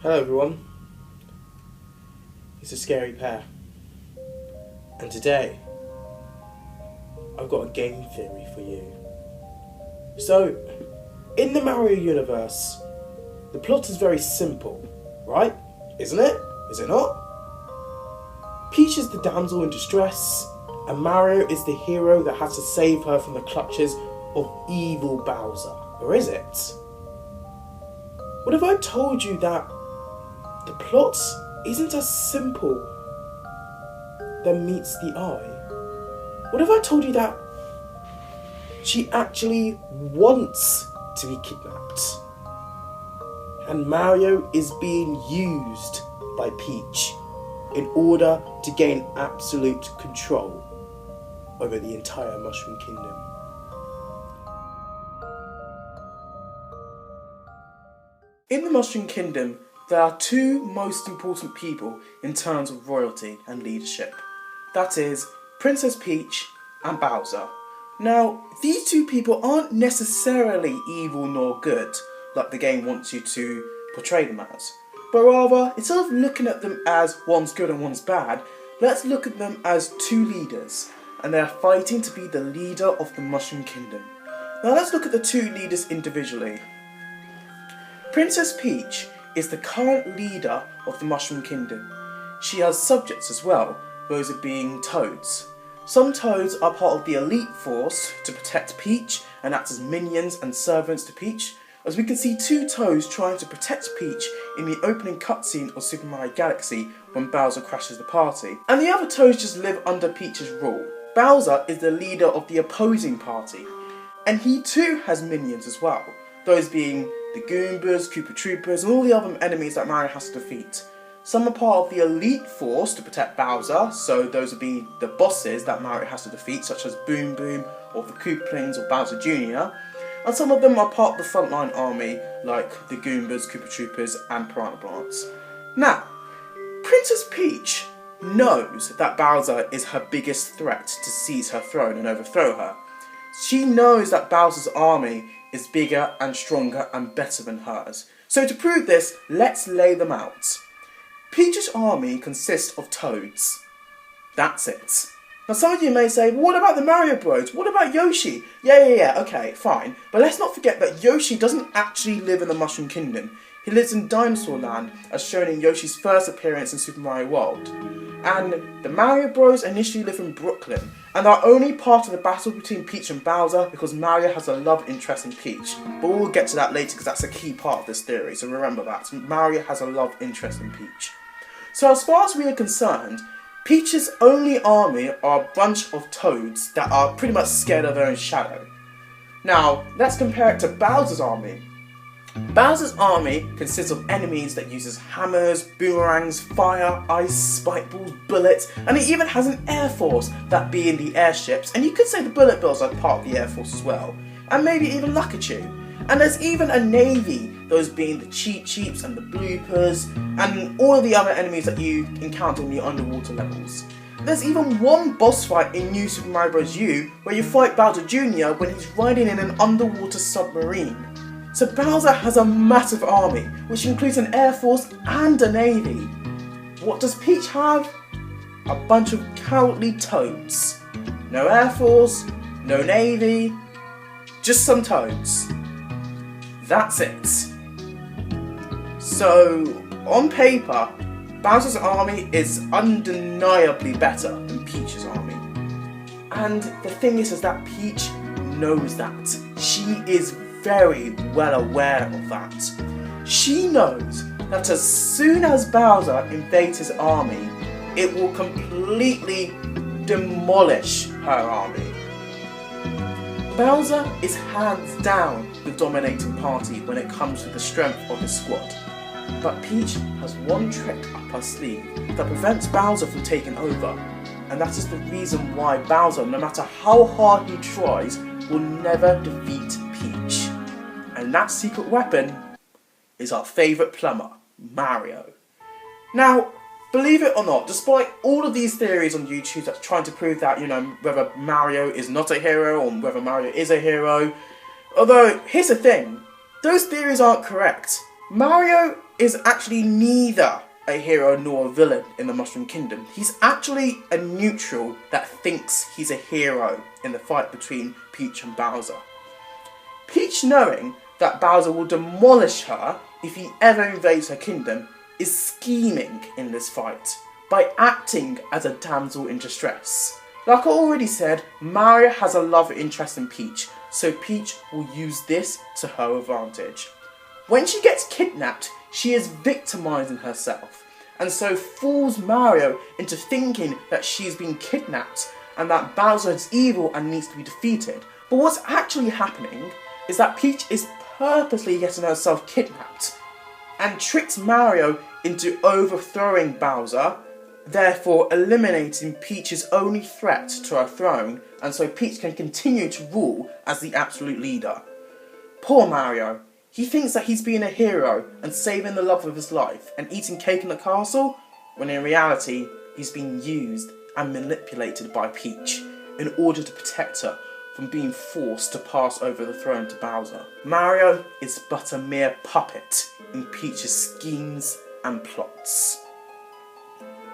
Hello everyone, it's a scary pair, and today I've got a game theory for you. So, in the Mario universe, the plot is very simple, right? Isn't it? Is it not? Peach is the damsel in distress, and Mario is the hero that has to save her from the clutches of evil Bowser. Or is it? What if I told you that the plot isn't as simple that meets the eye? What if I told you that she actually wants to be kidnapped and Mario is being used by Peach in order to gain absolute control over the entire Mushroom Kingdom? In the Mushroom Kingdom, there are two most important people in terms of royalty and leadership. That is, Princess Peach and Bowser. Now, these two people aren't necessarily evil nor good, like the game wants you to portray them as. But rather, instead of looking at them as one's good and one's bad, let's look at them as two leaders, and they are fighting to be the leader of the Mushroom Kingdom. Now let's look at the two leaders individually. Princess Peach is the current leader of the Mushroom Kingdom. She has subjects as well, those are being toads. Some toads are part of the elite force to protect Peach and act as minions and servants to Peach, as we can see two toads trying to protect Peach in the opening cutscene of Super Mario Galaxy when Bowser crashes the party. And the other toads just live under Peach's rule. Bowser is the leader of the opposing party, and he too has minions as well, those being the Goombas, Koopa Troopas, and all the other enemies that Mario has to defeat. Some are part of the elite force to protect Bowser, so those would be the bosses that Mario has to defeat, such as Boom Boom, or the Koopalings, or Bowser Jr., and some of them are part of the frontline army, like the Goombas, Koopa Troopas, and Piranha Plants. Now, Princess Peach knows that Bowser is her biggest threat to seize her throne and overthrow her. She knows that Bowser's army is bigger and stronger and better than hers. So to prove this, let's lay them out. Peach's army consists of toads. That's it. Now some of you may say, well, what about the Mario Bros? What about Yoshi? Yeah, okay, fine. But let's not forget that Yoshi doesn't actually live in the Mushroom Kingdom. He lives in Dinosaur Land, as shown in Yoshi's first appearance in Super Mario World. And the Mario Bros initially live in Brooklyn, and are only part of the battle between Peach and Bowser because Mario has a love interest in Peach. But we'll get to that later because that's a key part of this theory, so remember that. Mario has a love interest in Peach. So as far as we are concerned, Peach's only army are a bunch of toads that are pretty much scared of their own shadow. Now, let's compare it to Bowser's army. Bowser's army consists of enemies that uses hammers, boomerangs, fire, ice, spike balls, bullets, and it even has an air force, that being the airships, and you could say the bullet bills are part of the air force as well, and maybe even Lakitu. And there's even a navy, those being the Cheep Cheeps and the Bloopers, and all of the other enemies that you encounter in the underwater levels. There's even one boss fight in New Super Mario Bros. U where you fight Bowser Jr. when he's riding in an underwater submarine. So Bowser has a massive army, which includes an air force and a navy. What does Peach have? A bunch of cowardly toads. No air force, no navy, just some toads. That's it. So, on paper, Bowser's army is undeniably better than Peach's army. And the thing is that Peach knows that. She is very well aware of that. She knows that as soon as Bowser invades his army, it will completely demolish her army. Bowser is hands down the dominating party when it comes to the strength of his squad. But Peach has one trick up her sleeve that prevents Bowser from taking over, and that is the reason why Bowser, no matter how hard he tries, will never defeat Peach. And that secret weapon is our favourite plumber, Mario. Now, believe it or not, despite all of these theories on YouTube that's trying to prove that, whether Mario is not a hero or whether Mario is a hero, although, here's the thing, those theories aren't correct. Mario is actually neither a hero nor a villain in the Mushroom Kingdom. He's actually a neutral that thinks he's a hero in the fight between Peach and Bowser. Peach, knowing that Bowser will demolish her if he ever invades her kingdom, is scheming in this fight by acting as a damsel in distress. Like I already said, Mario has a love interest in Peach, so Peach will use this to her advantage. When she gets kidnapped, she is victimizing herself, and so fools Mario into thinking that she's been kidnapped and that Bowser is evil and needs to be defeated. But what's actually happening is that Peach is purposely getting herself kidnapped and tricks Mario into overthrowing Bowser, therefore eliminating Peach's only threat to her throne, and so Peach can continue to rule as the absolute leader. Poor Mario. He thinks that he's being a hero and saving the love of his life and eating cake in the castle, when in reality he's being used and manipulated by Peach in order to protect her from being forced to pass over the throne to Bowser. Mario is but a mere puppet in Peach's schemes and plots.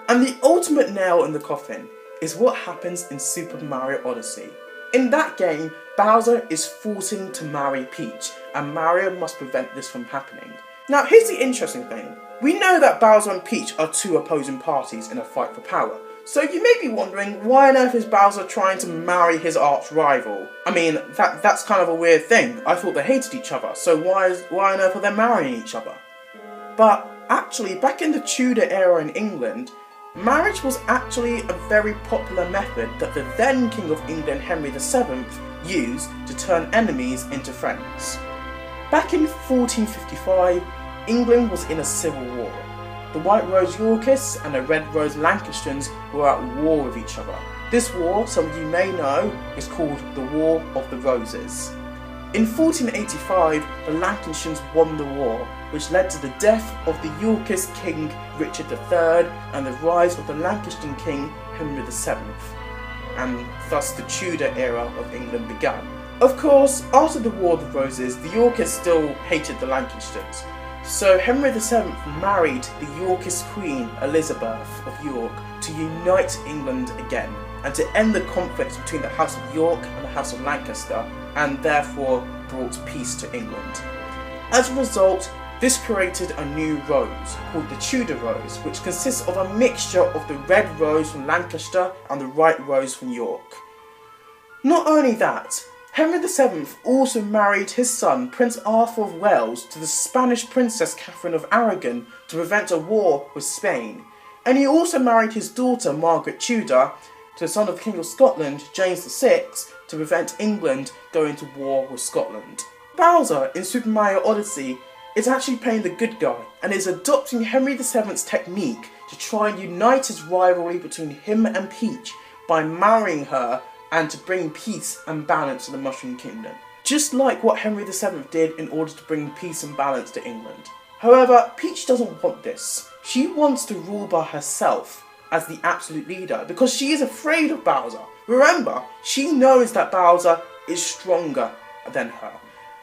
And the ultimate nail in the coffin is what happens in Super Mario Odyssey. In that game, Bowser is forcing to marry Peach, and Mario must prevent this from happening. Now, here's the interesting thing. We know that Bowser and Peach are two opposing parties in a fight for power. So you may be wondering, why on earth is Bowser trying to marry his arch rival? I mean, that's kind of a weird thing. I thought they hated each other, so why on earth are they marrying each other? But actually, back in the Tudor era in England, marriage was actually a very popular method that the then King of England, Henry VII, used to turn enemies into friends. Back in 1455, England was in a civil war. The White Rose Yorkists and the Red Rose Lancastrians were at war with each other. This war, some of you may know, is called the War of the Roses. In 1485, the Lancastrians won the war, which led to the death of the Yorkist King Richard III and the rise of the Lancastrian King Henry VII, and thus the Tudor era of England began. Of course, after the War of the Roses, the Yorkists still hated the Lancastrians, so Henry VII married the Yorkist Queen Elizabeth of York to unite England again and to end the conflicts between the House of York and the House of Lancaster, and therefore brought peace to England. As a result, this created a new rose, called the Tudor Rose, which consists of a mixture of the red rose from Lancaster and the white rose from York. Not only that, Henry VII also married his son, Prince Arthur of Wales, to the Spanish Princess Catherine of Aragon to prevent a war with Spain, and he also married his daughter, Margaret Tudor, to the son of King of Scotland, James VI, to prevent England going to war with Scotland. Bowser in Super Mario Odyssey is actually playing the good guy and is adopting Henry VII's technique to try and unite his rivalry between him and Peach by marrying her and to bring peace and balance to the Mushroom Kingdom. Just like what Henry VII did in order to bring peace and balance to England. However, Peach doesn't want this. She wants to rule by herself as the absolute leader because she is afraid of Bowser. Remember, she knows that Bowser is stronger than her.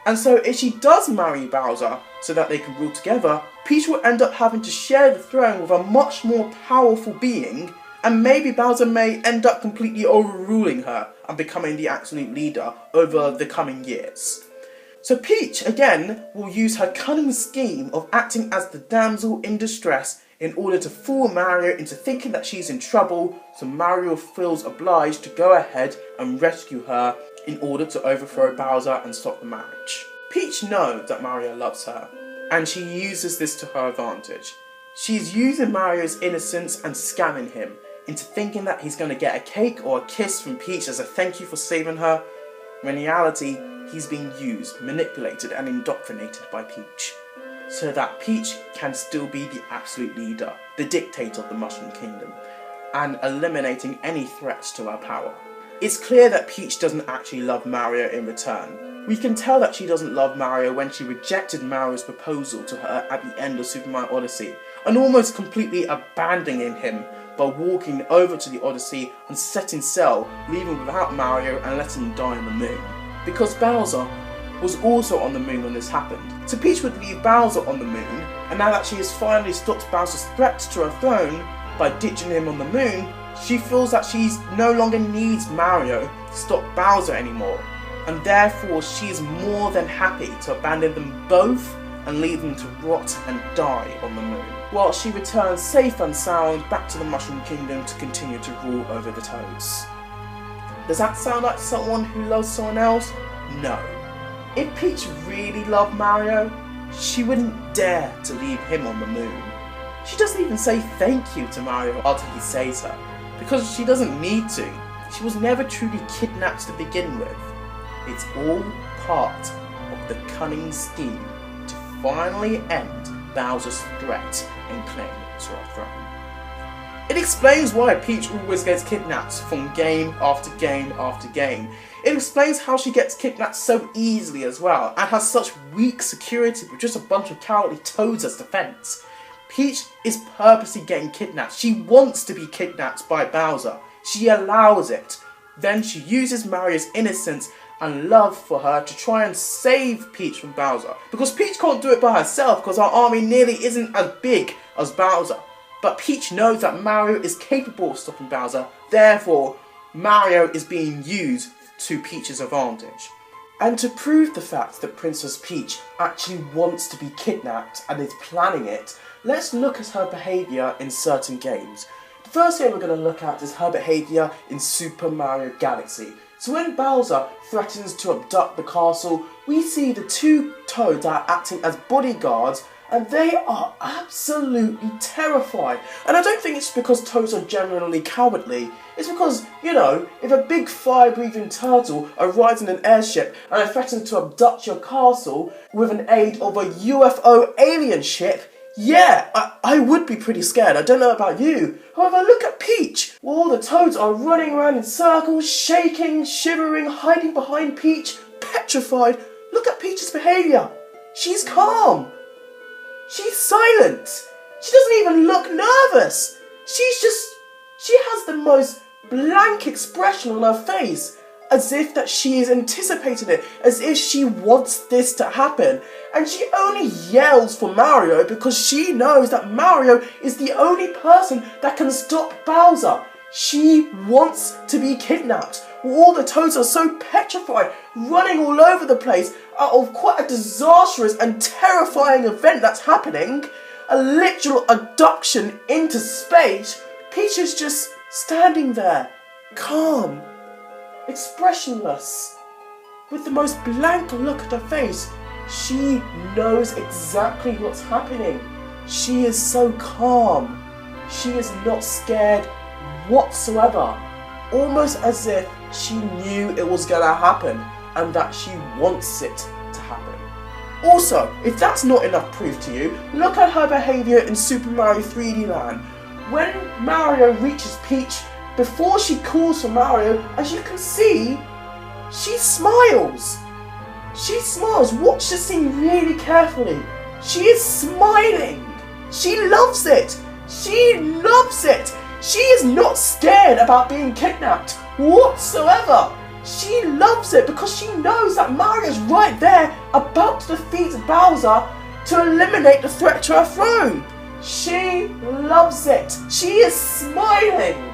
And so if she does marry Bowser so that they can rule together, Peach will end up having to share the throne with a much more powerful being, and maybe Bowser may end up completely overruling her and becoming the absolute leader over the coming years. So Peach, again, will use her cunning scheme of acting as the damsel in distress in order to fool Mario into thinking that she's in trouble, so Mario feels obliged to go ahead and rescue her in order to overthrow Bowser and stop the marriage. Peach knows that Mario loves her, and she uses this to her advantage. She's using Mario's innocence and scamming him into thinking that he's going to get a cake or a kiss from Peach as a thank you for saving her, when in reality he's being used, manipulated and indoctrinated by Peach, so that Peach can still be the absolute leader, the dictator of the Mushroom Kingdom, and eliminating any threats to her power. It's clear that Peach doesn't actually love Mario in return. We can tell that she doesn't love Mario when she rejected Mario's proposal to her at the end of Super Mario Odyssey, and almost completely abandoning him by walking over to the Odyssey and setting sail, leaving without Mario and letting him die on the moon. Because Bowser was also on the moon when this happened. So Peach would leave Bowser on the moon, and now that she has finally stopped Bowser's threat to her throne by ditching him on the moon, she feels that she no longer needs Mario to stop Bowser anymore, and therefore she is more than happy to abandon them both and leave them to rot and die on the moon, while she returns safe and sound back to the Mushroom Kingdom to continue to rule over the Toads. Does that sound like someone who loves someone else? No. If Peach really loved Mario, she wouldn't dare to leave him on the moon. She doesn't even say thank you to Mario after he saves her, because she doesn't need to. She was never truly kidnapped to begin with. It's all part of the cunning scheme to finally end Bowser's threat and claim to her throne. It explains why Peach always gets kidnapped from game after game after game. It explains how she gets kidnapped so easily as well, and has such weak security with just a bunch of cowardly Toads as defense. Peach is purposely getting kidnapped. She wants to be kidnapped by Bowser. She allows it. Then she uses Mario's innocence and love for her to try and save Peach from Bowser. Because Peach can't do it by herself because her army nearly isn't as big as Bowser. But Peach knows that Mario is capable of stopping Bowser, therefore Mario is being used to Peach's advantage. And to prove the fact that Princess Peach actually wants to be kidnapped and is planning it, let's look at her behaviour in certain games. The first game we're going to look at is her behaviour in Super Mario Galaxy. So when Bowser threatens to abduct the castle, we see the two Toads are acting as bodyguards, and they are absolutely terrified. And I don't think it's because Toads are generally cowardly. It's because, you know, if a big fire-breathing turtle arrives in an airship and threatens to abduct your castle with an aid of a UFO alien ship, yeah, I would be pretty scared. I don't know about you. However, look at Peach. All the Toads are running around in circles, shaking, shivering, hiding behind Peach, petrified. Look at Peach's behaviour. She's calm. She's silent. She doesn't even look nervous. She has the most blank expression on her face, as if that she is anticipating it, as if she wants this to happen. And she only yells for Mario because she knows that Mario is the only person that can stop Bowser. She wants to be kidnapped. All the Toads are so petrified, running all over the place out of quite a disastrous and terrifying event that's happening. A literal abduction into space. Peach is just standing there, calm, expressionless, with the most blank look at her face. She knows exactly what's happening. She is so calm. She is not scared whatsoever. Almost as if she knew it was gonna happen and that she wants it to happen. Also, if that's not enough proof to you, look at her behaviour in Super Mario 3D Land. When Mario reaches Peach, before she calls for Mario, as you can see, she smiles. She smiles. Watch the scene really carefully. She is smiling. She loves it. She loves it. She is not scared about being kidnapped whatsoever. She loves it because she knows that Mario's right there about to defeat Bowser to eliminate the threat to her throne. She loves it. She is smiling.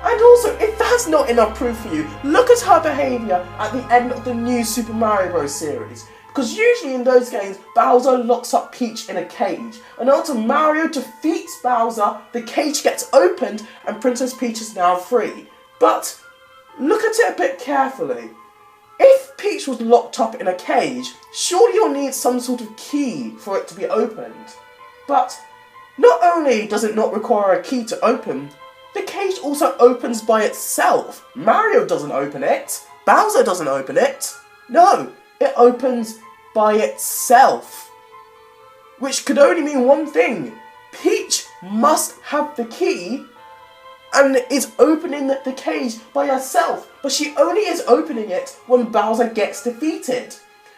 And also, if that's not enough proof for you, look at her behaviour at the end of the new Super Mario Bros. Series. Because usually in those games, Bowser locks up Peach in a cage. And after Mario defeats Bowser, the cage gets opened and Princess Peach is now free. But look at it a bit carefully. If Peach was locked up in a cage, surely you'll need some sort of key for it to be opened. But not only does it not require a key to open, the cage also opens by itself. Mario doesn't open it. Bowser doesn't open it. No, it opens by itself. Which could only mean one thing. Peach must have the key and is opening the cage by herself. But she only is opening it when Bowser gets defeated.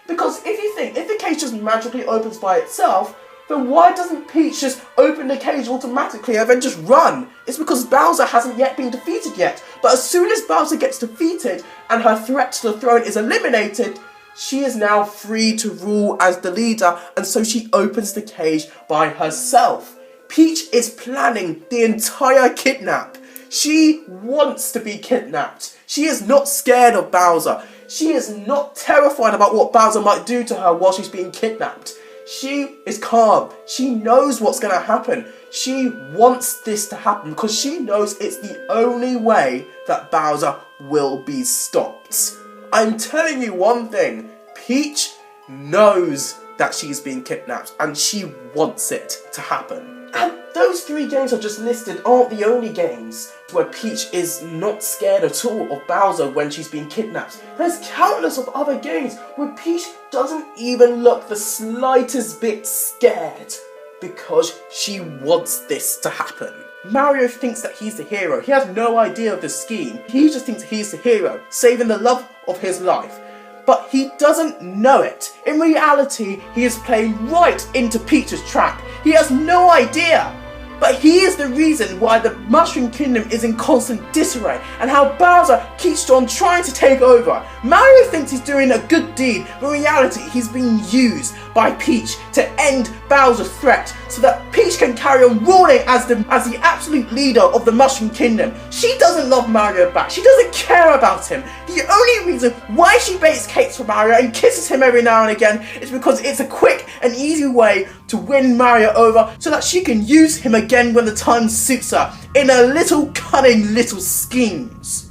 Because if you think, if the cage just magically opens by itself, then why doesn't Peach just open the cage automatically and then just run? It's because Bowser hasn't yet been defeated yet. But as soon as Bowser gets defeated and her threat to the throne is eliminated, She is now free to rule as the leader, and so she opens the cage by herself. Peach is planning the entire kidnap. She wants to be kidnapped. She is not scared of Bowser. She is not terrified about what Bowser might do to her while she's being kidnapped. She is calm. She knows what's going to happen. She wants this to happen because she knows it's the only way that Bowser will be stopped. I'm telling you one thing. Peach knows that she's being kidnapped and she wants it to happen. And those 3 games I just listed aren't the only games where Peach is not scared at all of Bowser when she's being kidnapped. There's countless of other games where Peach doesn't even look the slightest bit scared because she wants this to happen. Mario thinks that he's the hero. He has no idea of the scheme. He just thinks he's the hero, saving the love of his life. But he doesn't know it. In reality, he is playing right into Peach's trap. He has no idea. But he is the reason why the Mushroom Kingdom is in constant disarray and how Bowser keeps on trying to take over. Mario thinks he's doing a good deed, but in reality he's being used by Peach to end Bowser's threat so that Peach can carry on ruling as the absolute leader of the Mushroom Kingdom. She doesn't love Mario back. She doesn't care about him. The only reason why she bakes cakes for Mario and kisses him every now and again is because it's a quick and easy way to win Mario over so that she can use him again when the time suits her in her little cunning little schemes.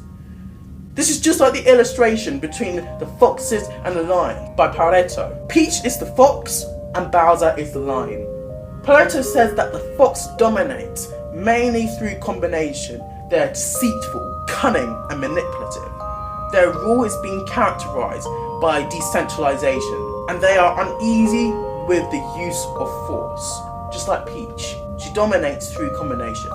This is just like the illustration between the foxes and the lion by Pareto. Peach is the fox and Bowser is the lion. Pareto says that the fox dominates mainly through combination. They're deceitful, cunning and manipulative. Their rule is being characterized by decentralization and they are uneasy with the use of force, just like Peach. She dominates through combination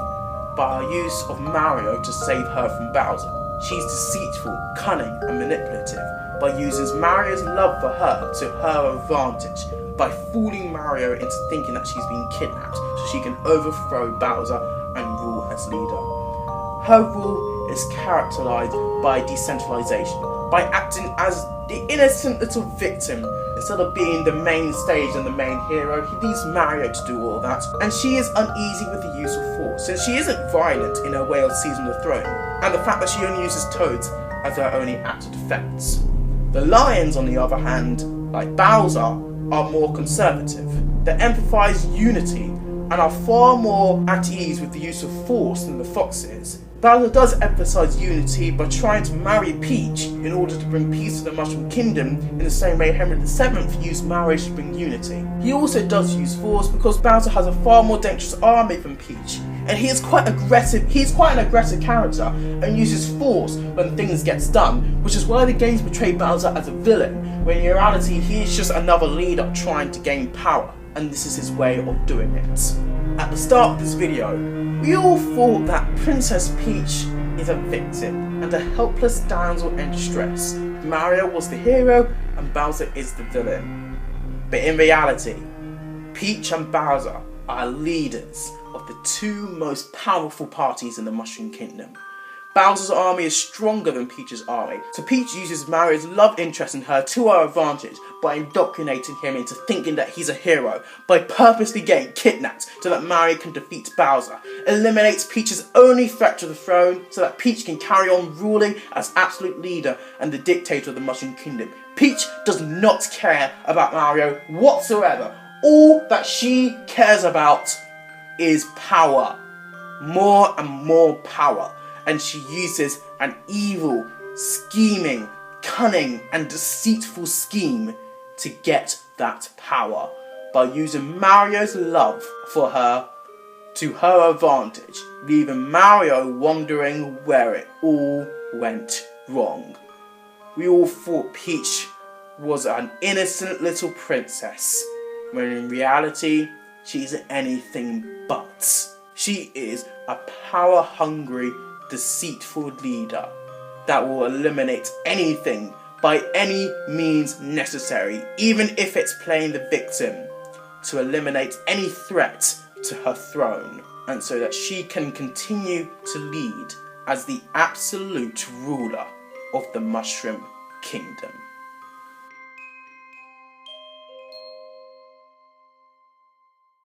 by her use of Mario to save her from Bowser. She's deceitful, cunning and manipulative by using Mario's love for her to her advantage by fooling Mario into thinking that she's being kidnapped so she can overthrow Bowser and rule as leader. Her rule is characterized by decentralization, by acting as the innocent little victim. Instead of being the main stage and the main hero, he leaves Mario to do all that. And she is uneasy with the use of force, since she isn't violent in her way of seizing the throne, and the fact that she only uses toads as her only act of defense. The lions, on the other hand, like Bowser, are more conservative. They emphasize unity and are far more at ease with the use of force than the foxes. Bowser does emphasize unity by trying to marry Peach in order to bring peace to the Mushroom Kingdom in the same way Henry VII used marriage to bring unity. He also does use force because Bowser has a far more dangerous army than Peach, and he is quite aggressive. He's quite an aggressive character and uses force when things gets done, which is why the games portray Bowser as a villain, when in reality he is just another leader trying to gain power, and this is his way of doing it. At the start of this video, we all thought that Princess Peach is a victim and a helpless damsel in distress. Mario was the hero and Bowser is the villain. But in reality, Peach and Bowser are leaders of the 2 most powerful parties in the Mushroom Kingdom. Bowser's army is stronger than Peach's army, so Peach uses Mario's love interest in her to her advantage by indoctrinating him into thinking that he's a hero, by purposely getting kidnapped so that Mario can defeat Bowser, eliminates Peach's only threat to the throne so that Peach can carry on ruling as absolute leader and the dictator of the Mushroom Kingdom. Peach does not care about Mario whatsoever. All that she cares about is power. More and more power. And she uses an evil, scheming, cunning and deceitful scheme to get that power by using Mario's love for her to her advantage, leaving Mario wondering where it all went wrong. We all thought Peach was an innocent little princess, when in reality she's anything but. She is a power-hungry, deceitful leader that will eliminate anything by any means necessary, even if it's playing the victim, to eliminate any threat to her throne, and so that she can continue to lead as the absolute ruler of the Mushroom Kingdom.